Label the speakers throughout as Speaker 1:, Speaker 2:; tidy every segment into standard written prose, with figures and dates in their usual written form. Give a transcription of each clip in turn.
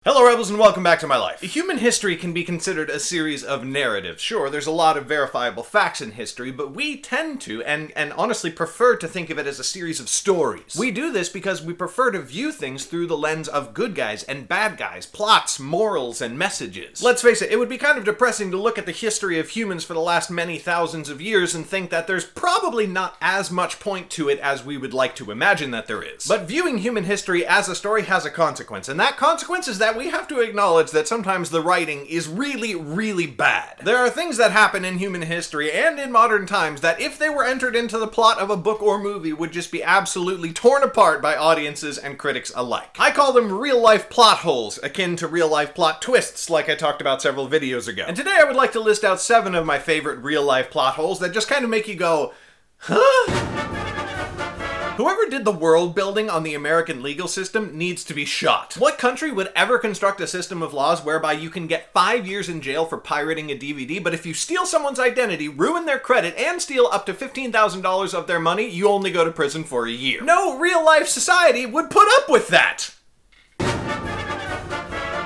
Speaker 1: Hello Rebels and welcome back to my life. Human history can be considered a series of narratives. Sure, there's a lot of verifiable facts in history, but we tend to, and honestly prefer to think of it as a series of stories. We do this because we prefer to view things through the lens of good guys and bad guys, plots, morals, and messages. Let's face it would be kind of depressing to look at the history of humans for the last many thousands of years and think that there's probably not as much point to it as we would like to imagine that there is. But viewing human history as a story has a consequence, and that consequence is that we have to acknowledge that sometimes the writing is really, really bad. There are things that happen in human history and in modern times that if they were entered into the plot of a book or movie would just be absolutely torn apart by audiences and critics alike. I call them real-life plot holes, akin to real-life plot twists like I talked about several videos ago. And today I would like to list out 7 of my favorite real-life plot holes that just kind of make you go, huh? Whoever did the world building on the American legal system needs to be shot. What country would ever construct a system of laws whereby you can get 5 years in jail for pirating a DVD, but if you steal someone's identity, ruin their credit, and steal up to $15,000 of their money, you only go to prison for a year? No real-life society would put up with that!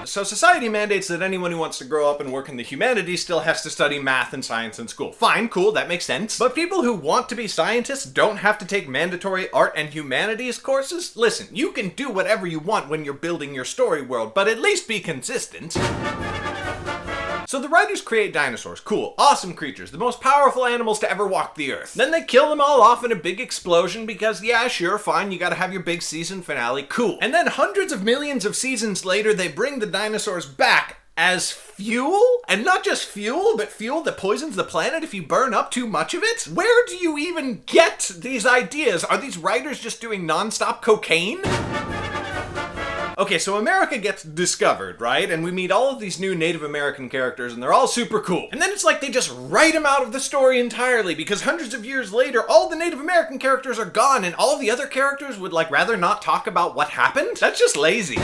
Speaker 1: So society mandates that anyone who wants to grow up and work in the humanities still has to study math and science in school. Fine, cool, that makes sense. But people who want to be scientists don't have to take mandatory art and humanities courses? Listen, you can do whatever you want when you're building your story world, but at least be consistent. So the writers create dinosaurs. Cool, awesome creatures, the most powerful animals to ever walk the earth. Then they kill them all off in a big explosion because, yeah, sure, fine, you gotta have your big season finale, cool. And then hundreds of millions of seasons later, they bring the dinosaurs back as fuel? And not just fuel, but fuel that poisons the planet if you burn up too much of it? Where do you even get these ideas? Are these writers just doing non-stop cocaine? Okay, so America gets discovered, right? And we meet all of these new Native American characters, and they're all super cool. And then it's like they just write them out of the story entirely, because hundreds of years later, all the Native American characters are gone, and all the other characters would, rather not talk about what happened? That's just lazy.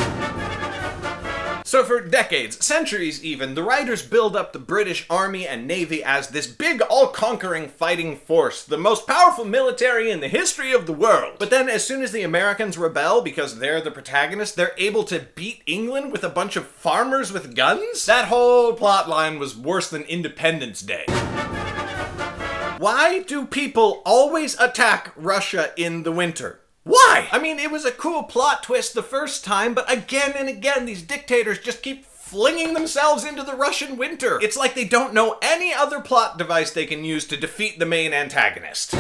Speaker 1: So for decades, centuries even, the writers build up the British Army and Navy as this big, all-conquering fighting force, the most powerful military in the history of the world. But then as soon as the Americans rebel because they're the protagonists, they're able to beat England with a bunch of farmers with guns? That whole plot line was worse than Independence Day. Why do people always attack Russia in the winter? Why? I mean, it was a cool plot twist the first time, but again and again, these dictators just keep flinging themselves into the Russian winter. It's like they don't know any other plot device they can use to defeat the main antagonist.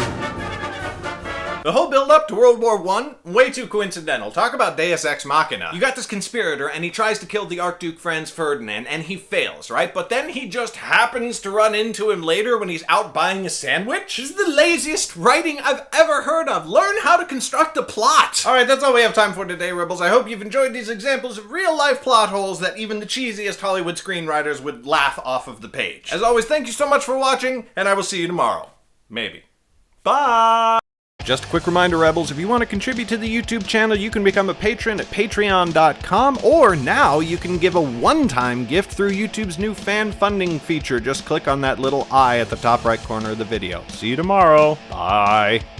Speaker 1: The whole build-up to World War I, way too coincidental. Talk about Deus Ex Machina. You got this conspirator, and he tries to kill the Archduke Franz Ferdinand, and he fails, right? But then he just happens to run into him later when he's out buying a sandwich? This is the laziest writing I've ever heard of. Learn how to construct a plot! Alright, that's all we have time for today, Rebels. I hope you've enjoyed these examples of real-life plot holes that even the cheesiest Hollywood screenwriters would laugh off of the page. As always, thank you so much for watching, and I will see you tomorrow. Maybe. Bye! Just a quick reminder, Rebels, if you want to contribute to the YouTube channel, you can become a patron at patreon.com, or now you can give a one-time gift through YouTube's new fan funding feature. Just click on that little I at the top right corner of the video. See you tomorrow. Bye.